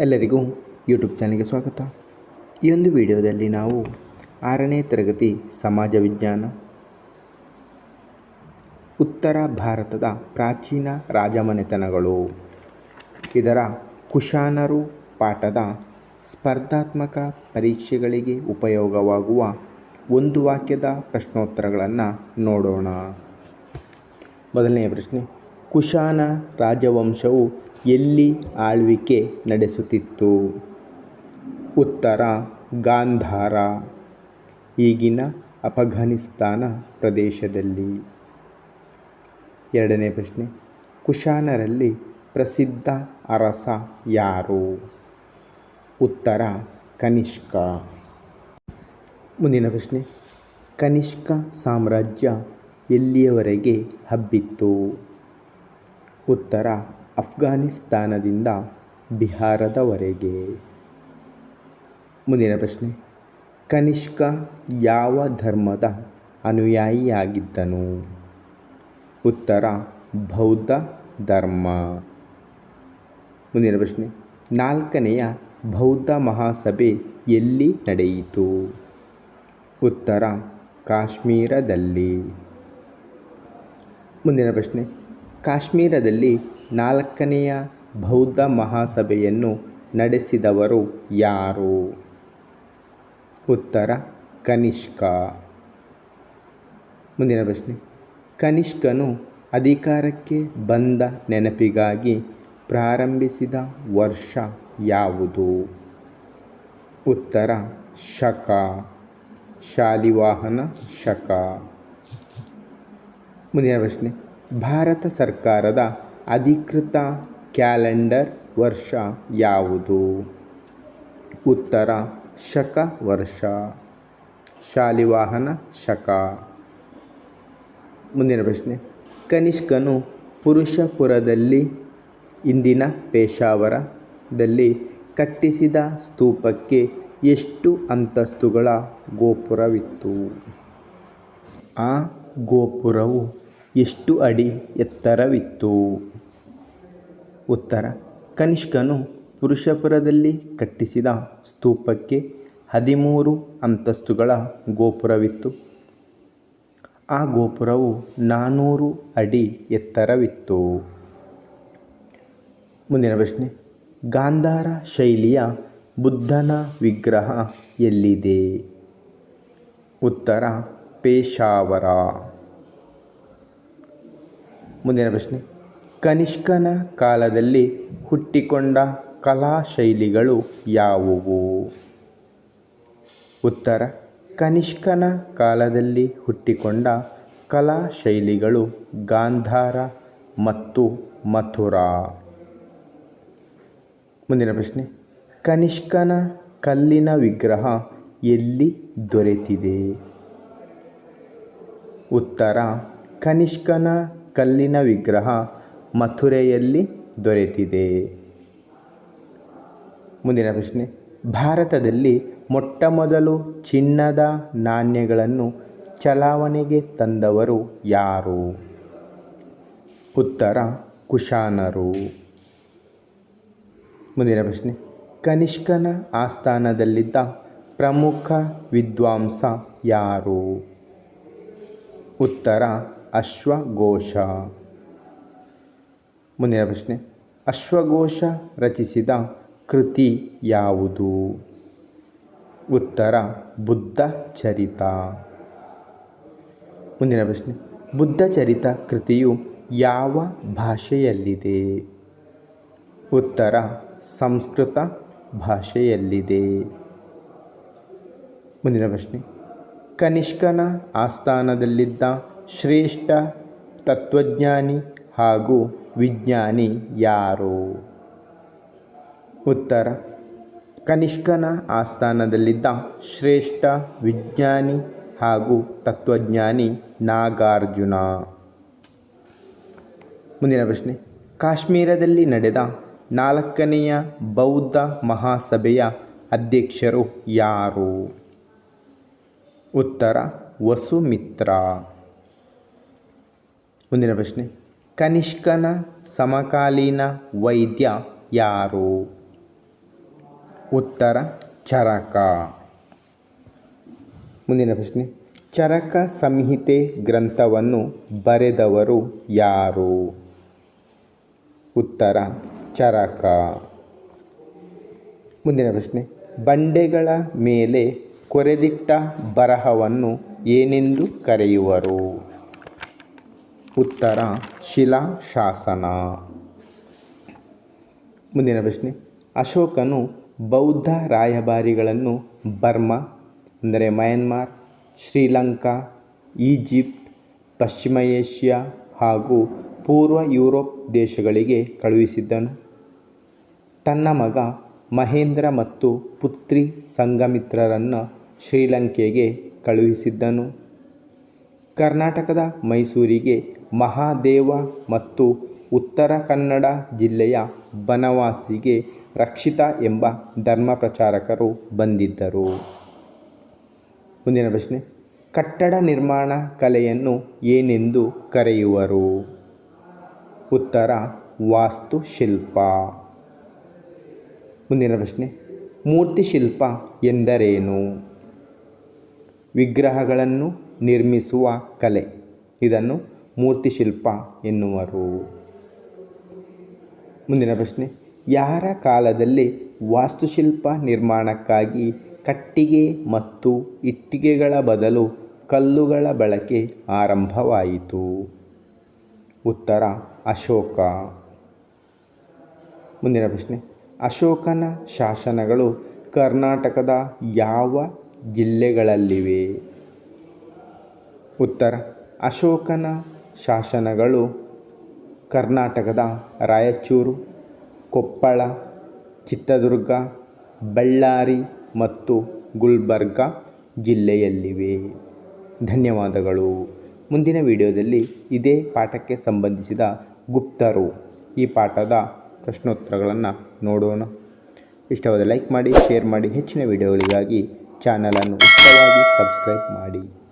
ಎಲ್ಲರಿಗೂ ಯೂಟ್ಯೂಬ್ ಚಾನಲ್ಗೆ ಸ್ವಾಗತ. ಈ ಒಂದು ವಿಡಿಯೋದಲ್ಲಿ ನಾವು 6ನೇ ತರಗತಿ ಸಮಾಜ ವಿಜ್ಞಾನ ಉತ್ತರ ಭಾರತದ ಪ್ರಾಚೀನ ರಾಜಮನೆತನಗಳು ಇದರ ಕುಶಾನರು ಪಾಠದ ಸ್ಪರ್ಧಾತ್ಮಕ ಪರೀಕ್ಷೆಗಳಿಗೆ ಉಪಯೋಗವಾಗುವ ಒಂದು ವಾಕ್ಯದ ಪ್ರಶ್ನೋತ್ತರಗಳನ್ನು ನೋಡೋಣ. ಮೊದಲನೆಯ ಪ್ರಶ್ನೆ, ಕುಶಾನ ರಾಜವಂಶವು ಎಲ್ಲಿ ಆಳ್ವಿಕೆ ನಡೆಸುತ್ತಿತ್ತು? ಉತ್ತರ ಗಾಂಧಾರ, ಈಗಿನ ಅಫಘಾನಿಸ್ತಾನ ಪ್ರದೇಶದಲ್ಲಿ. ಎರಡನೇ ಪ್ರಶ್ನೆ, ಕುಶಾನರಲ್ಲಿ ಪ್ರಸಿದ್ಧ ಅರಸ ಯಾರು? ಉತ್ತರ ಕನಿಷ್ಕ. ಮುಂದಿನ ಪ್ರಶ್ನೆ, ಕನಿಷ್ಕ ಸಾಮ್ರಾಜ್ಯ ಎಲ್ಲಿಯವರೆಗೆ ಹಬ್ಬಿತ್ತು? ಉತ್ತರ ಅಫ್ಘಾನಿಸ್ತಾನದಿಂದ ಬಿಹಾರದವರೆಗೆ. ಮುಂದಿನ ಪ್ರಶ್ನೆ, ಕನಿಷ್ಕ ಯಾವ ಧರ್ಮದ ಅನುಯಾಯಿಯಾಗಿದ್ದನು? ಉತ್ತರ ಬೌದ್ಧ ಧರ್ಮ. ಮುಂದಿನ ಪ್ರಶ್ನೆ, 4ನೆಯ ಬೌದ್ಧ ಮಹಾಸಭೆ ಎಲ್ಲಿ ನಡೆಯಿತು? ಉತ್ತರ ಕಾಶ್ಮೀರದಲ್ಲಿ. ಮುಂದಿನ ಪ್ರಶ್ನೆ, ಕಾಶ್ಮೀರದಲ್ಲಿ 4ನೆಯ ಬೌದ್ಧ ಮಹಾಸಭೆಯನ್ನು ನಡೆಸಿದವರು ಯಾರು? ಉತ್ತರ ಕನಿಷ್ಕ. ಮುಂದಿನ ಪ್ರಶ್ನೆ, ಕನಿಷ್ಕನು ಅಧಿಕಾರಕ್ಕೆ ಬಂದ ನೆನಪಿಗಾಗಿ ಪ್ರಾರಂಭಿಸಿದ ವರ್ಷ ಯಾವುದು? ಉತ್ತರ ಶಕ, ಶಾಲಿವಾಹನ ಶಕ. ಮುಂದಿನ ಪ್ರಶ್ನೆ, ಭಾರತ ಸರ್ಕಾರದ ಅಧಿಕೃತ ಕ್ಯಾಲೆಂಡರ್ ವರ್ಷ ಯಾವುದು? ಉತ್ತರ ಶಕ ವರ್ಷ, ಶಾಲಿವಾಹನ ಶಕ. ಮುಂದಿನ ಪ್ರಶ್ನೆ, ಕನಿಷ್ಕನು ಪುರುಷಪುರದಲ್ಲಿ ಇಂದಿನ ಪೇಶಾವರದಲ್ಲಿ ಕಟ್ಟಿಸಿದ ಸ್ತೂಪಕ್ಕೆ ಎಷ್ಟು ಅಂತಸ್ತುಗಳ ಗೋಪುರವಿತ್ತು? ಆ ಗೋಪುರವು ಎಷ್ಟು ಅಡಿ ಎತ್ತರವಿತ್ತು? ಉತ್ತರ ಕನಿಷ್ಕನು ಪುರುಷಪುರದಲ್ಲಿ ಕಟ್ಟಿಸಿದ ಸ್ತೂಪಕ್ಕೆ 13 ಅಂತಸ್ತುಗಳ ಗೋಪುರವಿತ್ತು. ಆ ಗೋಪುರವು 400 ಅಡಿ ಎತ್ತರವಿತ್ತು. ಮುಂದಿನ ಪ್ರಶ್ನೆ, ಗಾಂಧಾರ ಶೈಲಿಯ ಬುದ್ಧನ ವಿಗ್ರಹ ಎಲ್ಲಿದೆ? ಉತ್ತರ ಪೇಶಾವರ. ಮುಂದಿನ ಪ್ರಶ್ನೆ, ಕನಿಷ್ಕನ ಕಾಲದಲ್ಲಿ ಹುಟ್ಟಿಕೊಂಡ ಕಲಾ ಶೈಲಿಗಳು ಯಾವುವು? ಉತ್ತರ ಕನಿಷ್ಕನ ಕಾಲದಲ್ಲಿ ಹುಟ್ಟಿಕೊಂಡ ಕಲಾ ಶೈಲಿಗಳು ಗಾಂಧಾರ ಮತ್ತು ಮಥುರಾ. ಮುಂದಿನ ಪ್ರಶ್ನೆ, ಕನಿಷ್ಕನ ಕಲ್ಲಿನ ವಿಗ್ರಹ ಎಲ್ಲಿ ದೊರೆತಿದೆ? ಉತ್ತರ ಕನಿಷ್ಕನ ಕಲ್ಲಿನ ವಿಗ್ರಹ ಮಥುರೆಯಲ್ಲಿ ದೊರೆತಿದೆ. ಮುಂದಿನ ಪ್ರಶ್ನೆ, ಭಾರತದಲ್ಲಿ ಮೊಟ್ಟಮೊದಲು ಚಿನ್ನದ ನಾಣ್ಯಗಳನ್ನು ಚಲಾವಣೆಗೆ ತಂದವರು ಯಾರು? ಉತ್ತರ ಕುಶಾನರು. ಮುಂದಿನ ಪ್ರಶ್ನೆ, ಕನಿಷ್ಕನ ಆಸ್ಥಾನದಲ್ಲಿದ್ದ ಪ್ರಮುಖ ವಿದ್ವಾಂಸ ಯಾರು? ಉತ್ತರ ಅಶ್ವಘೋಷ. ಮುಂದಿನ ಪ್ರಶ್ನೆ, ಅಶ್ವಘೋಷ ರಚಿಸಿದ ಕೃತಿ ಯಾವುದು? ಉತ್ತರ ಬುದ್ಧ ಚರಿತ. ಮುಂದಿನ ಪ್ರಶ್ನೆ, ಬುದ್ಧ ಚರಿತ ಕೃತಿಯು ಯಾವ ಭಾಷೆಯಲ್ಲಿದೆ? ಉತ್ತರ ಸಂಸ್ಕೃತ ಭಾಷೆಯಲ್ಲಿದೆ. ಮುಂದಿನ ಪ್ರಶ್ನೆ, ಕನಿಷ್ಕನ ಆಸ್ಥಾನದಲ್ಲಿದ್ದ ಶ್ರೇಷ್ಠ ತತ್ವಜ್ಞಾನಿ ಹಾಗೂ ವಿಜ್ಞಾನಿ ಯಾರು? ಉತ್ತರ ಕನಿಷ್ಕನ ಆಸ್ಥಾನದಲ್ಲಿದ್ದ ಶ್ರೇಷ್ಠ ವಿಜ್ಞಾನಿ ಹಾಗೂ ತತ್ವಜ್ಞಾನಿ ನಾಗಾರ್ಜುನ. ಮುಂದಿನ ಪ್ರಶ್ನೆ, ಕಾಶ್ಮೀರದಲ್ಲಿ ನಡೆದ 4ನೆಯ ಬೌದ್ಧ ಮಹಾಸಭೆಯ ಅಧ್ಯಕ್ಷರು ಯಾರು? ಉತ್ತರ ವಸುಮಿತ್ರ. ಮುಂದಿನ ಪ್ರಶ್ನೆ, ಕನಿಷ್ಕನ ಸಮಕಾಲೀನ ವೈದ್ಯ ಯಾರು? ಉತ್ತರ ಚರಕ. ಮುಂದಿನ ಪ್ರಶ್ನೆ, ಚರಕ ಸಂಹಿತೆ ಗ್ರಂಥವನ್ನು ಬರೆದವರು ಯಾರು? ಉತ್ತರ ಚರಕ. ಮುಂದಿನ ಪ್ರಶ್ನೆ, ಬಂಡೆಗಳ ಮೇಲೆ ಕೊರೆದಿಟ್ಟ ಬರಹವನ್ನು ಏನೆಂದು ಕರೆಯುವರು? ಉತ್ತರ ಶಿಲಾಶಾಸನ. ಮುಂದಿನ ಪ್ರಶ್ನೆ, ಅಶೋಕನು ಬೌದ್ಧ ರಾಯಭಾರಿಗಳನ್ನು ಬರ್ಮಾ ಅಂದರೆ ಮಯನ್ಮಾರ್, ಶ್ರೀಲಂಕಾ, ಈಜಿಪ್ಟ್, ಪಶ್ಚಿಮ ಏಷ್ಯಾ ಹಾಗೂ ಪೂರ್ವ ಯುರೋಪ್ ದೇಶಗಳಿಗೆ ಕಳುಹಿಸಿದ್ದನು. ತನ್ನ ಮಗ ಮಹೇಂದ್ರ ಮತ್ತು ಪುತ್ರಿ ಸಂಘಮಿತ್ರರನ್ನು ಶ್ರೀಲಂಕೆಗೆ ಕಳುಹಿಸಿದ್ದನು. ಕರ್ನಾಟಕದ ಮೈಸೂರಿಗೆ ಮಹಾದೇವ ಮತ್ತು ಉತ್ತರ ಕನ್ನಡ ಜಿಲ್ಲೆಯ ಬನವಾಸಿಗೆ ರಕ್ಷಿತ ಎಂಬ ಧರ್ಮ ಪ್ರಚಾರಕರು ಬಂದಿದ್ದರು. ಮುಂದಿನ ಪ್ರಶ್ನೆ, ಕಟ್ಟಡ ನಿರ್ಮಾಣ ಕಲೆಯನ್ನು ಏನೆಂದು ಕರೆಯುವರು? ಉತ್ತರ ವಾಸ್ತುಶಿಲ್ಪ. ಮುಂದಿನ ಪ್ರಶ್ನೆ, ಮೂರ್ತಿಶಿಲ್ಪ ಎಂದರೇನು? ವಿಗ್ರಹಗಳನ್ನು ನಿರ್ಮಿಸುವ ಕಲೆ. ಇದನ್ನು ಮೂರ್ತಿಶಿಲ್ಪ ಎನ್ನುವರು. ಮುಂದಿನ ಪ್ರಶ್ನೆ, ಯಾರ ಕಾಲದಲ್ಲಿ ವಾಸ್ತುಶಿಲ್ಪ ನಿರ್ಮಾಣಕ್ಕಾಗಿ ಕಟ್ಟಿಗೆ ಮತ್ತು ಇಟ್ಟಿಗೆಗಳ ಬದಲು ಕಲ್ಲುಗಳ ಬಳಕೆ ಆರಂಭವಾಯಿತು? ಉತ್ತರ ಅಶೋಕ. ಮುಂದಿನ ಪ್ರಶ್ನೆ, ಅಶೋಕನ ಶಾಸನಗಳು ಕರ್ನಾಟಕದ ಯಾವ ಜಿಲ್ಲೆಗಳಲ್ಲಿವೆ? ಉತ್ತರ ಅಶೋಕನ ಶಾಸನಗಳು ಕರ್ನಾಟಕದ ರಾಯಚೂರು, ಕೊಪ್ಪಳ, ಚಿತ್ರದುರ್ಗ, ಬಳ್ಳಾರಿ ಮತ್ತು ಗುಲ್ಬರ್ಗ ಜಿಲ್ಲೆಯಲ್ಲಿವೆ. ಧನ್ಯವಾದಗಳು. ಮುಂದಿನ ವಿಡಿಯೋದಲ್ಲಿ ಇದೇ ಪಾಠಕ್ಕೆ ಸಂಬಂಧಿಸಿದ ಗುಪ್ತರು ಈ ಪಾಠದ ಪ್ರಶ್ನೋತ್ತರಗಳನ್ನು ನೋಡೋಣ. ಇಷ್ಟವಾದ ಲೈಕ್ ಮಾಡಿ, ಶೇರ್ ಮಾಡಿ. ಹೆಚ್ಚಿನ ವಿಡಿಯೋಗಳಿಗಾಗಿ ಚಾನಲನ್ನು ಉಚಿತವಾಗಿ ಸಬ್ಸ್ಕ್ರೈಬ್ ಮಾಡಿ.